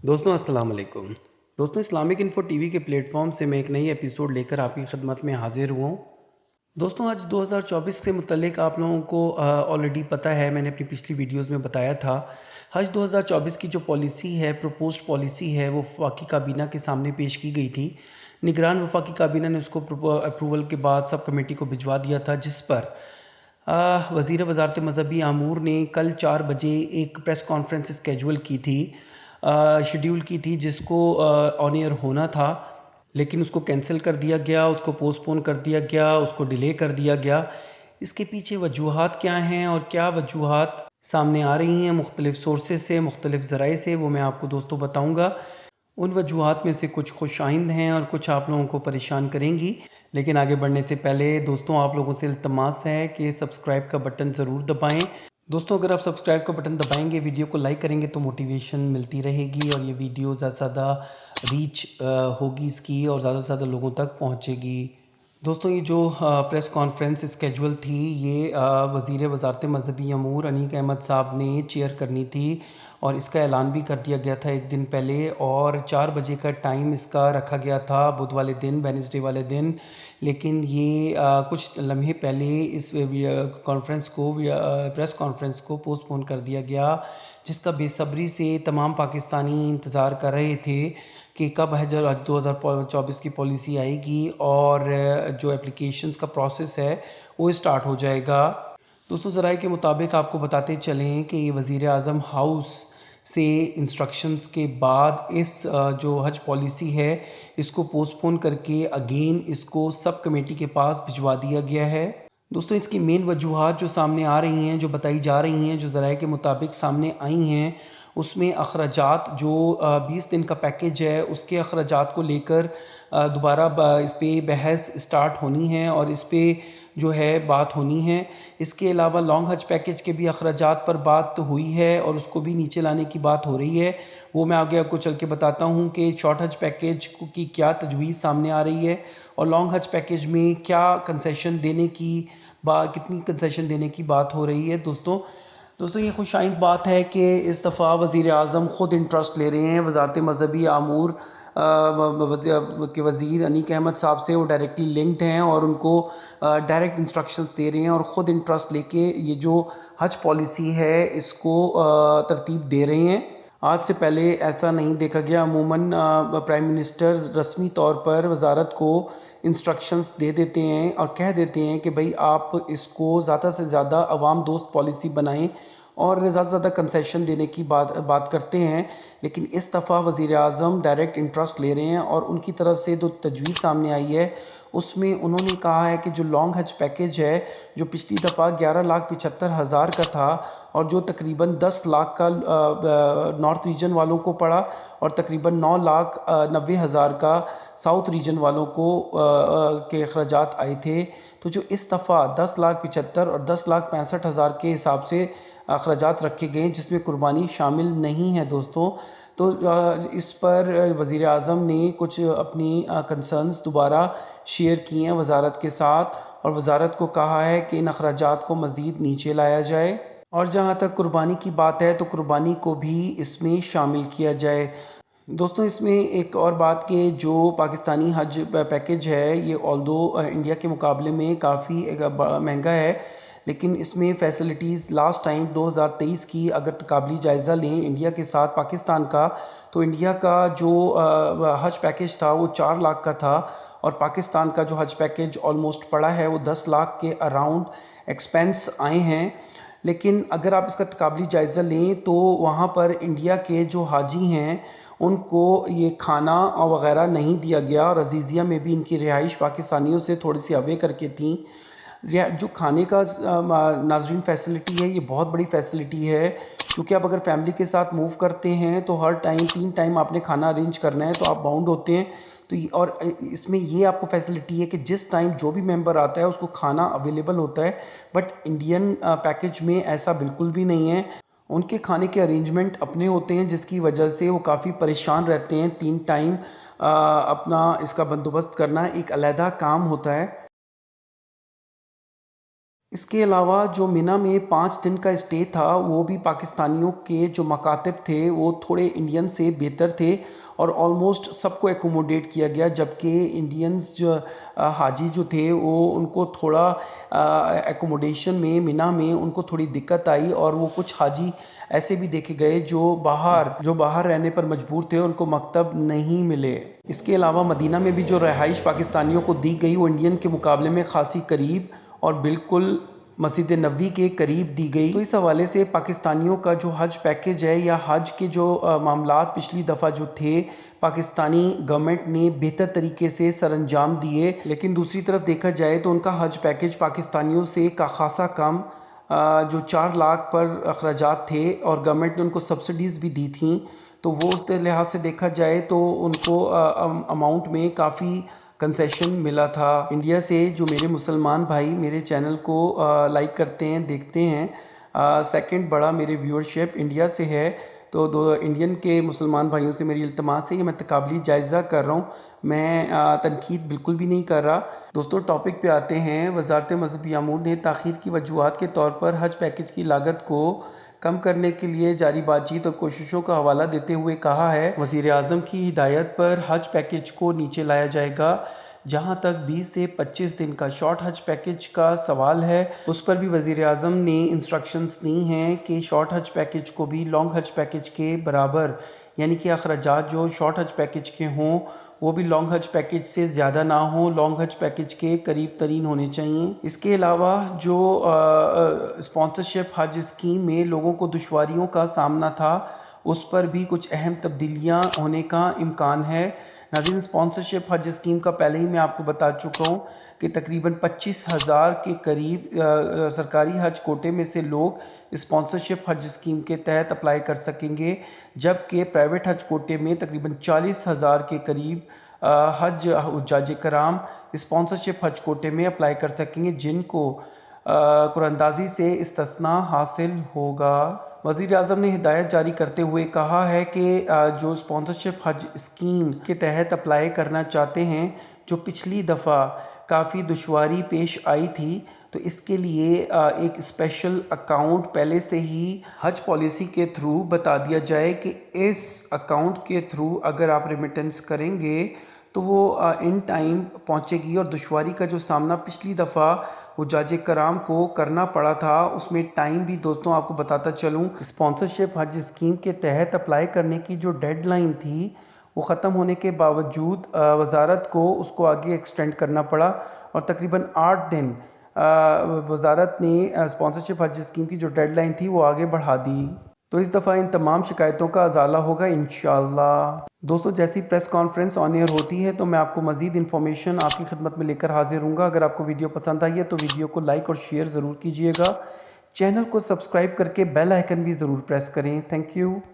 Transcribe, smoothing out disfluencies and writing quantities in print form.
دوستوں السلام علیکم۔ دوستوں اسلامک انفو ٹی وی کے پلیٹ فارم سے میں ایک نئی ایپیسوڈ لے کر آپ کی خدمت میں حاضر ہوا ہوں۔ دوستوں حج 2024 سے متعلق آپ لوگوں کو آلریڈی پتہ ہے، میں نے اپنی پچھلی ویڈیوز میں بتایا تھا۔ حج 2024 کی جو پالیسی ہے، پروپوزڈ پالیسی ہے، وہ وفاقی کابینہ کے سامنے پیش کی گئی تھی۔ نگران وفاقی کابینہ نے اس کو اپروول کے بعد سب کمیٹی کو بھجوا دیا تھا، جس پر وزیر وزارت مذہبی امور نے کل 4 بجے ایک پریس کانفرنس اسکیجول کی تھی، شیڈیول کی تھی، جس کو آن ایئر ہونا تھا، لیکن اس کو کینسل کر دیا گیا، اس کو پوسٹ پون کر دیا گیا، اس کو ڈیلے کر دیا گیا۔ اس کے پیچھے وجوہات کیا ہیں اور کیا وجوہات سامنے آ رہی ہیں مختلف سورسز سے، مختلف ذرائع سے، وہ میں آپ کو دوستوں بتاؤں گا۔ ان وجوہات میں سے کچھ خوش آئند ہیں اور کچھ آپ لوگوں کو پریشان کریں گی، لیکن آگے بڑھنے سے پہلے دوستوں آپ لوگوں سے التماس ہے کہ سبسکرائب کا بٹن ضرور دبائیں۔ دوستوں اگر آپ سبسکرائب کا بٹن دبائیں گے، ویڈیو کو لائک کریں گے تو موٹیویشن ملتی رہے گی اور یہ ویڈیو زیادہ سے زیادہ ریچ ہوگی اس کی اور زیادہ سے زیادہ لوگوں تک پہنچے گی۔ دوستوں یہ جو پریس کانفرنس اسکیجول تھی، یہ وزیر وزارت مذہبی امور انیق احمد صاحب نے چیئر کرنی تھی، اور اس کا اعلان بھی کر دیا گیا تھا ایک دن پہلے، اور 4 بجے کا ٹائم اس کا رکھا گیا تھا بدھ والے دن، وینسڈے والے دن، لیکن یہ کچھ لمحے پہلے اس پریس کانفرنس کو پوسٹ پون کر دیا گیا، جس کا بے صبری سے تمام پاکستانی انتظار کر رہے تھے کہ کب حج 2024 کی پالیسی آئے گی اور جو اپلیکیشنز کا پروسیس ہے وہ اسٹارٹ ہو جائے گا۔ دوستوں ذرائع کے مطابق آپ کو بتاتے چلیں کہ یہ وزیر اعظم ہاؤس سے انسٹرکشنز کے بعد اس جو حج پالیسی ہے اس کو پوسٹ پون کر کے اگین اس کو سب کمیٹی کے پاس بھجوا دیا گیا ہے۔ دوستوں اس کی مین وجوہات جو سامنے آ رہی ہیں، جو بتائی جا رہی ہیں، جو ذرائع کے مطابق سامنے آئی ہیں، اس میں اخراجات جو 20 دن کا پیکیج ہے اس کے اخراجات کو لے کر دوبارہ اس پہ بحث اسٹارٹ ہونی ہے اور اس پہ جو ہے بات ہونی ہے۔ اس کے علاوہ لانگ حج پیکیج کے بھی اخراجات پر بات ہوئی ہے اور اس کو بھی نیچے لانے کی بات ہو رہی ہے، وہ میں آگے آپ کو چل کے بتاتا ہوں کہ شارٹ حج پیکیج کی کیا تجویز سامنے آ رہی ہے اور لانگ حج پیکیج میں کیا کنسیشن دینے کی کتنی کنسیشن دینے کی بات ہو رہی ہے۔ دوستوں یہ خوش آئند بات ہے کہ اس دفعہ وزیر اعظم خود انٹرسٹ لے رہے ہیں، وزارت مذہبی امور کے وزیر انیق احمد صاحب سے وہ ڈائریکٹلی لنکڈ ہیں اور ان کو ڈائریکٹ انسٹرکشنز دے رہے ہیں اور خود انٹرسٹ لے کے یہ جو حج پالیسی ہے اس کو ترتیب دے رہے ہیں۔ آج سے پہلے ایسا نہیں دیکھا گیا، عموماً پرائم منسٹر رسمی طور پر وزارت کو انسٹرکشنز دے دیتے ہیں اور کہہ دیتے ہیں کہ بھئی آپ اس کو زیادہ سے زیادہ عوام دوست پالیسی بنائیں اور زیادہ سے زیادہ کنسیشن دینے کی بات کرتے ہیں، لیکن اس دفعہ وزیر اعظم ڈائریکٹ انٹرسٹ لے رہے ہیں اور ان کی طرف سے جو تجویز سامنے آئی ہے اس میں انہوں نے کہا ہے کہ جو لانگ حج پیکیج ہے جو پچھلی دفعہ 11,75,000 کا تھا اور جو تقریباً 10 لاکھ کا نارتھ ریجن والوں کو پڑا اور تقریباً 9,90,000 کا ساؤتھ ریجن والوں کو کے اخراجات آئے تھے، تو جو اس دفعہ 10,75,000 اور 10,65,000 کے حساب سے اخراجات رکھے گئے جس میں قربانی شامل نہیں ہے دوستوں، تو اس پر وزیر اعظم نے کچھ اپنی کنسرنز دوبارہ شیئر کی ہیں وزارت کے ساتھ اور وزارت کو کہا ہے کہ ان اخراجات کو مزید نیچے لایا جائے اور جہاں تک قربانی کی بات ہے تو قربانی کو بھی اس میں شامل کیا جائے۔ دوستوں اس میں ایک اور بات کہ جو پاکستانی حج پیکیج ہے یہ آلدو انڈیا کے مقابلے میں کافی مہنگا ہے، لیکن اس میں فیسلٹیز لاسٹ ٹائم 2023 کی اگر تقابلی جائزہ لیں انڈیا کے ساتھ پاکستان کا، تو انڈیا کا جو حج پیکیج تھا وہ 4 لاکھ کا تھا اور پاکستان کا جو حج پیکیج آلموسٹ پڑا ہے وہ 10 لاکھ کے اراؤنڈ ایکسپینس آئے ہیں۔ لیکن اگر آپ اس کا تقابلی جائزہ لیں تو وہاں پر انڈیا کے جو حاجی ہیں ان کو یہ کھانا وغیرہ نہیں دیا گیا اور عزیزیہ میں بھی ان کی رہائش پاکستانیوں سے تھوڑی سی اوے کر کے تھیں۔ جو کھانے کا ناظرین فیسلٹی ہے یہ بہت بڑی فیسلٹی ہے، کیونکہ آپ اگر فیملی کے ساتھ موو کرتے ہیں تو ہر ٹائم 3 ٹائم آپ نے کھانا ارینج کرنا ہے تو آپ باؤنڈ ہوتے ہیں، تو اور اس میں یہ آپ کو فیسلٹی ہے کہ جس ٹائم جو بھی ممبر آتا ہے اس کو کھانا اویلیبل ہوتا ہے، بٹ انڈین پیکیج میں ایسا بالکل بھی نہیں ہے۔ ان کے کھانے کے ارینجمنٹ اپنے ہوتے ہیں جس کی وجہ سے وہ کافی پریشان رہتے ہیں، 3 ٹائم اپنا اس کا بندوبست کرنا ایک علیحدہ کام ہوتا ہے۔ اس کے علاوہ جو منی میں 5 دن کا اسٹے تھا وہ بھی پاکستانیوں کے جو مکاتب تھے وہ تھوڑے انڈین سے بہتر تھے اور آلموسٹ سب کو ایکوموڈیٹ کیا گیا، جبکہ انڈینز جو حاجی جو تھے وہ ان کو تھوڑا ایکوموڈیشن میں منی میں ان کو تھوڑی دقت آئی، اور وہ کچھ حاجی ایسے بھی دیکھے گئے جو باہر رہنے پر مجبور تھے، ان کو مکتب نہیں ملے۔ اس کے علاوہ مدینہ میں بھی جو رہائش پاکستانیوں کو دی گئی وہ انڈین کے مقابلے میں خاصی قریب اور بالکل مسجد نبوی کے قریب دی گئی۔ تو اس حوالے سے پاکستانیوں کا جو حج پیکج ہے یا حج کے جو معاملات پچھلی دفعہ جو تھے پاکستانی گورنمنٹ نے بہتر طریقے سے سر انجام دیے، لیکن دوسری طرف دیکھا جائے تو ان کا حج پیکج پاکستانیوں سے خاصا کم، جو 4 لاکھ پر اخراجات تھے اور گورنمنٹ نے ان کو سبسڈیز بھی دی تھیں، تو وہ اس لحاظ سے دیکھا جائے تو ان کو اماؤنٹ میں کافی کنسیشن ملا تھا۔ انڈیا سے جو میرے مسلمان بھائی میرے چینل کو لائک کرتے ہیں، دیکھتے ہیں، سیکنڈ بڑا میرے ویورشپ انڈیا سے ہے، تو انڈین کے مسلمان بھائیوں سے میری التماس ہے، یہ میں تقابلی جائزہ کر رہا ہوں، میں تنقید بالکل بھی نہیں کر رہا۔ دوستو ٹاپک پہ آتے ہیں۔ وزارت مذہبی امور نے تاخیر کی وجوہات کے طور پر حج پیکج کی لاگت کو کم کرنے کے لیے جاری بات چیت اور کوششوں کا حوالہ دیتے ہوئے کہا ہے، وزیر اعظم کی ہدایت پر حج پیکج کو نیچے لایا جائے گا۔ جہاں تک 20 سے 25 دن کا شارٹ حج پیکج کا سوال ہے، اس پر بھی وزیر اعظم نے انسٹرکشنز دی ہیں کہ شارٹ حج پیکج کو بھی لانگ حج پیکج کے برابر، یعنی کہ اخراجات جو شارٹ حج پیکج کے ہوں وہ بھی لانگ حج پیکج سے زیادہ نہ ہوں، لانگ حج پیکج کے قریب ترین ہونے چاہیے۔ اس کے علاوہ جو اسپانسرشپ حج اسکیم میں لوگوں کو دشواریوں کا سامنا تھا، اس پر بھی کچھ اہم تبدیلیاں ہونے کا امکان ہے۔ ناظرین، اسپانسرشپ حج اسکیم کا پہلے ہی میں آپ کو بتا چکا ہوں کہ تقریباً 25,000 کے قریب سرکاری حج کوٹے میں سے لوگ اسپانسرشپ حج اسکیم کے تحت اپلائی کر سکیں گے، جبکہ پرائیویٹ حج کوٹے میں تقریباً 40,000 کے قریب حجاج کرام اسپانسرشپ حج کوٹے میں اپلائی کر سکیں گے، جن کو قرعہ اندازی سے استثناء حاصل ہوگا۔ وزیر اعظم نے ہدایت جاری کرتے ہوئے کہا ہے کہ جو اسپانسرشپ حج اسکیم کے تحت اپلائی کرنا چاہتے ہیں، جو پچھلی دفعہ کافی دشواری پیش آئی تھی، تو اس کے لیے ایک اسپیشل اکاؤنٹ پہلے سے ہی حج پالیسی کے تھرو بتا دیا جائے کہ اس اکاؤنٹ کے تھرو اگر آپ ریمیٹنس کریں گے تو وہ ان ٹائم پہنچے گی، اور دشواری کا جو سامنا پچھلی دفعہ حجاج کرام کو کرنا پڑا تھا اس میں ٹائم بھی، دوستوں آپ کو بتاتا چلوں، اسپانسرشپ حج اسکیم کے تحت اپلائی کرنے کی جو ڈیڈ لائن تھی وہ ختم ہونے کے باوجود وزارت کو اس کو آگے ایکسٹینڈ کرنا پڑا، اور تقریباً 8 دن وزارت نے اسپانسرشپ حج اسکیم کی جو ڈیڈ لائن تھی وہ آگے بڑھا دی۔ تو اس دفعہ ان تمام شکایتوں کا ازالہ ہوگا انشاءاللہ۔ دوستو جیسی پریس کانفرنس آن ایئر ہوتی ہے تو میں آپ کو مزید انفارمیشن آپ کی خدمت میں لے کر حاضر ہوں گا۔ اگر آپ کو ویڈیو پسند آئی ہے تو ویڈیو کو لائک اور شیئر ضرور کیجئے گا، چینل کو سبسکرائب کر کے بیل آئیکن بھی ضرور پریس کریں۔ Thank you.